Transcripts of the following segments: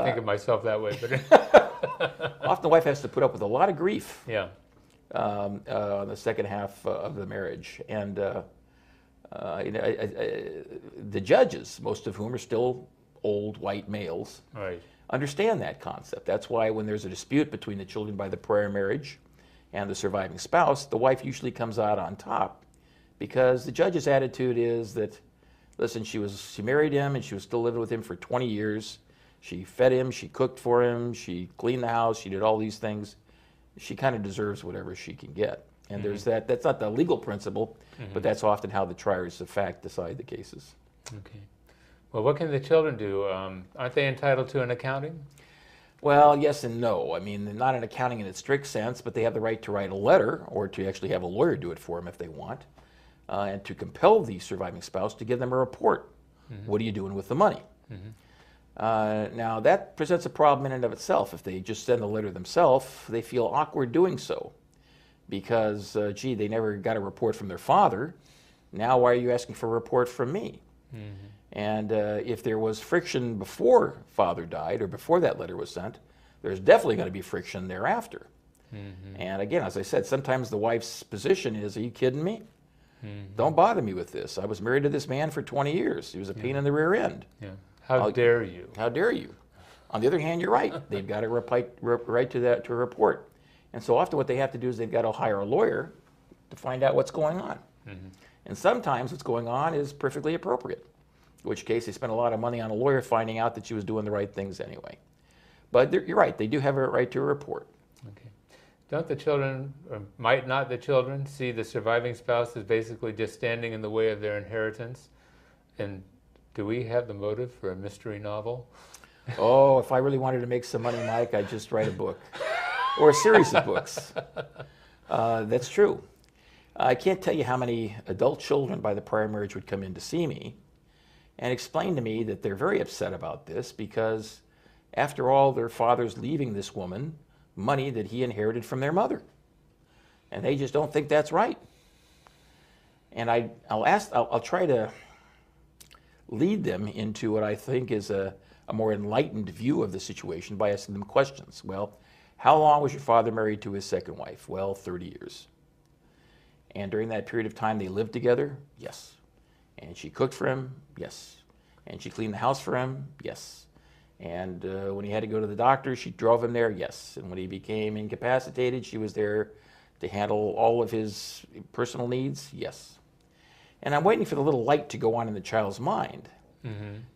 think of myself that way, but often the wife has to put up with a lot of grief yeah. on the second half of the marriage. And the judges, most of whom are still old white males, Right. understand that concept. That's why when there's a dispute between the children by the prior marriage and the surviving spouse, the wife usually comes out on top, because the judge's attitude is that, listen, she married him and she was still living with him for 20 years. She fed him, she cooked for him, she cleaned the house, she did all these things. She kind of deserves whatever she can get. And there's that's not the legal principle, but that's often how the triers of fact decide the cases. Okay. Well, what can the children do? Aren't they entitled to an accounting? Well, yes and no. I mean, they're not an accounting in its strict sense, but they have the right to write a letter or to actually have a lawyer do it for them if they want, and to compel the surviving spouse to give them a report. What are you doing with the money? Now, that presents a problem in and of itself. If they just send the letter themselves, they feel awkward doing so because, gee, they never got a report from their father. Now, why are you asking for a report from me? And if there was friction before father died or before that letter was sent, there's definitely going to be friction thereafter. And again, as I said, sometimes the wife's position is, are you kidding me? Don't bother me with this. I was married to this man for 20 years. He was a pain in the rear end. Yeah. How dare you? How dare you? On the other hand, you're right. They've got a right to a report. And so often what they have to do is they've got to hire a lawyer to find out what's going on. And sometimes what's going on is perfectly appropriate, in which case they spend a lot of money on a lawyer finding out that she was doing the right things anyway. But you're right. They do have a right to a report. Okay. Don't the children, or might not the children, see the surviving spouse as basically just standing in the way of their inheritance? And do we have the motive for a mystery novel? Oh, if I really wanted to make some money, Mike, I'd just write a book or a series of books. That's true. I can't tell you how many adult children by the prior marriage would come in to see me and explain to me that they're very upset about this because, after all, their father's leaving this woman money that he inherited from their mother. And they just don't think that's right. And I'll try to lead them into what I think is a more enlightened view of the situation by asking them questions. Well, how long was your father married to his second wife? Well, 30 years. And during that period of time, they lived together? Yes. And she cooked for him? Yes. And she cleaned the house for him? Yes. And when he had to go to the doctor, she drove him there? Yes. And when he became incapacitated, she was there to handle all of his personal needs? Yes. And I'm waiting for the little light to go on in the child's mind.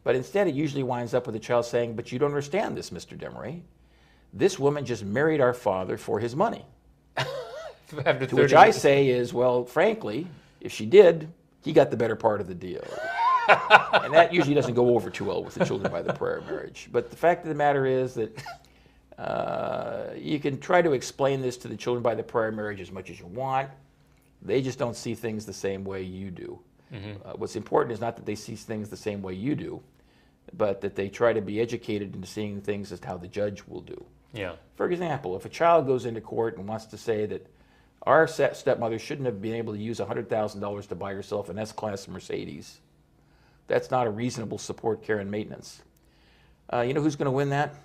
But instead, it usually winds up with the child saying, but you don't understand this, Mr. Demery. This woman just married our father for his money. To which I say is, well, frankly, if she did, he got the better part of the deal. And that usually doesn't go over too well with the children by the prior marriage. But the fact of the matter is that you can try to explain this to the children by the prior marriage as much as you want. They just don't see things the same way you do. What's important is not that they see things the same way you do, but that they try to be educated into seeing things as how the judge will do. Yeah. For example, if a child goes into court and wants to say that our stepmother shouldn't have been able to use $100,000 to buy herself an S-Class Mercedes, that's not a reasonable support, care, and maintenance. You know who's going to win that?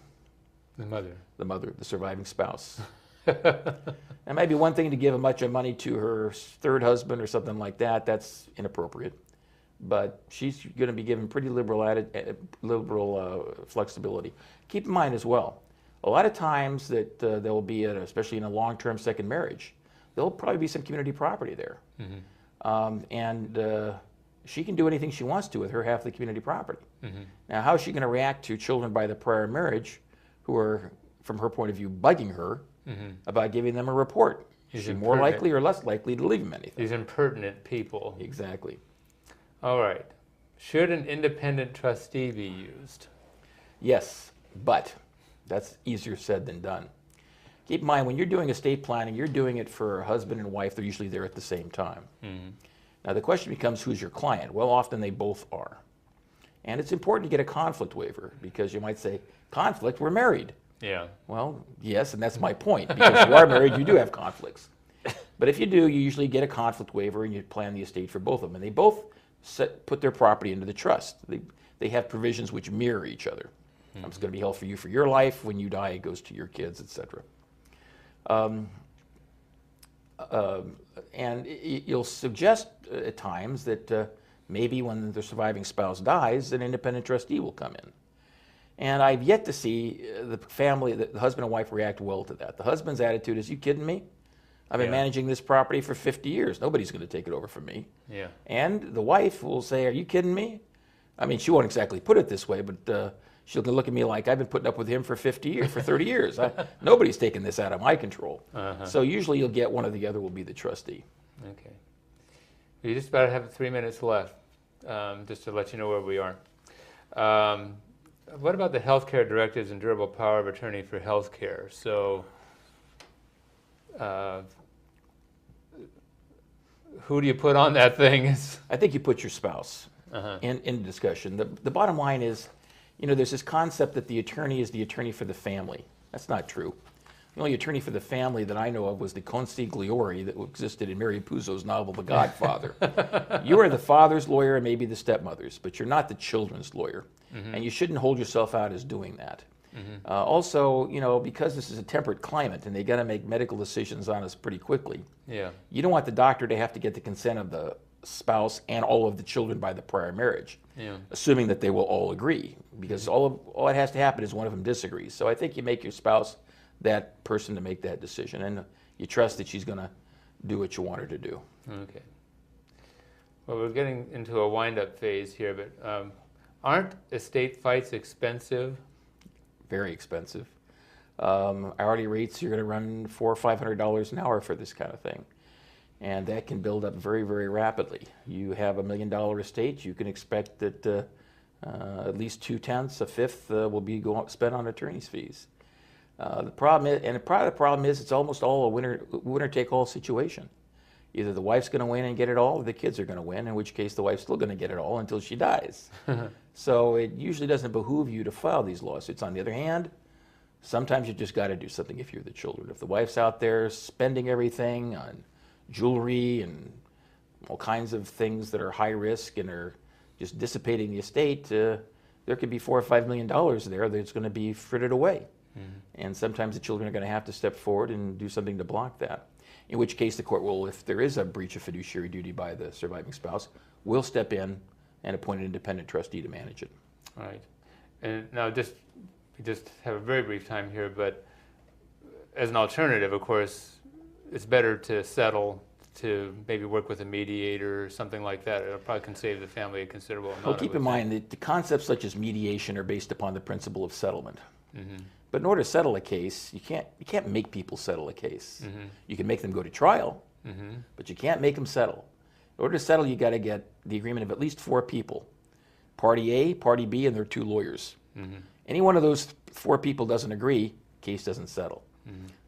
The mother. The mother, the surviving spouse. It might be one thing to give a bunch of money to her third husband or something like that. That's inappropriate. But she's going to be given pretty liberal flexibility. Keep in mind as well, a lot of times that there will be, especially in a long-term second marriage, there'll probably be some community property there. And she can do anything she wants to with her half of the community property. Now, how is she going to react to children by the prior marriage who are, from her point of view, bugging her about giving them a report? Is she more likely or less likely to leave them anything? These impertinent people. Exactly. All right. Should an independent trustee be used? Yes, but that's easier said than done. Keep in mind, when you're doing estate planning, you're doing it for a husband and wife. They're usually there at the same time. Now, the question becomes, who's your client? Well, often they both are. And it's important to get a conflict waiver because you might say, conflict, we're married. Yeah. Well, yes, and that's my point. Because you are married, you do have conflicts. But if you do, you usually get a conflict waiver and you plan the estate for both of them. And they both put their property into the trust. They have provisions which mirror each other. It's going to be held for you for your life. When you die, it goes to your kids, etc. And you'll suggest at times that maybe when the surviving spouse dies, an independent trustee will come in. And I've yet to see the family, the husband and wife, react well to that. The husband's attitude is, "You kidding me? I've been managing this property for 50 years. Nobody's going to take it over from me." Yeah. And the wife will say, "Are you kidding me?" I mean, she won't exactly put it this way, but she'll look at me like, "I've been putting up with him for 50 years, for 30 years. Nobody's taking this out of my control." So usually you'll get one or the other will be the trustee. Okay. We just about have 3 minutes left, just to let you know where we are. What about the healthcare directives and durable power of attorney for healthcare? So, who do you put on that thing? I think you put your spouse in discussion. The bottom line is, there's this concept that the attorney is the attorney for the family. That's not true. The only attorney for the family that I know of was the consigliere that existed in Mary Puzo's novel, The Godfather. You are the father's lawyer and maybe the stepmother's, but you're not the children's lawyer. And you shouldn't hold yourself out as doing that. Also, because this is a temperate climate and they got to make medical decisions on us pretty quickly, you don't want the doctor to have to get the consent of the spouse and all of the children by the prior marriage, assuming that they will all agree, because all that has to happen is one of them disagrees. So I think you make your spouse that person to make that decision, and you trust that she's going to do what you want her to do. Okay. Well, we're getting into a wind-up phase here, but aren't estate fights expensive? Very expensive. Hourly rates, you're going to run $400 or $500 an hour for this kind of thing. And that can build up very, very rapidly. You have $1 million estate, you can expect that at least 2/10, a fifth will be spent on attorney's fees. The problem is it's almost all a winner-take-all situation. Either the wife's going to win and get it all, or the kids are going to win, in which case the wife's still going to get it all until she dies. So it usually doesn't behoove you to file these lawsuits. On the other hand, sometimes you just got to do something if you're the children. If the wife's out there spending everything on jewelry and all kinds of things that are high risk and are just dissipating the estate, there could be $4 or $5 million there that's going to be frittered away. And sometimes the children are going to have to step forward and do something to block that. In which case the court will, if there is a breach of fiduciary duty by the surviving spouse, will step in and appoint an independent trustee to manage it. All right. And now we just have a very brief time here, but as an alternative, of course, it's better to settle, to maybe work with a mediator or something like that. It probably can save the family a considerable amount. Well, keep in mind that the concepts such as mediation are based upon the principle of settlement. But in order to settle a case, you can't make people settle a case. You can make them go to trial, but you can't make them settle. In order to settle, you got to get the agreement of at least 4 people. Party A, Party B, and their 2 lawyers. Any one of those 4 people doesn't agree, case doesn't settle.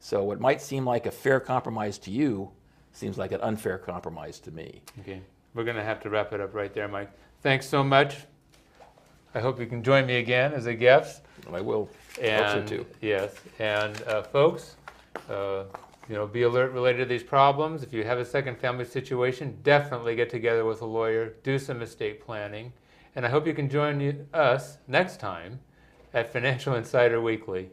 So what might seem like a fair compromise to you seems like an unfair compromise to me. Okay, we're going to have to wrap it up right there, Mike. Thanks so much. I hope you can join me again as a guest. I will. And, hope so too. Yes, and folks, be alert related to these problems. If you have a second family situation, definitely get together with a lawyer, do some estate planning, and I hope you can join us next time at Financial Insider Weekly.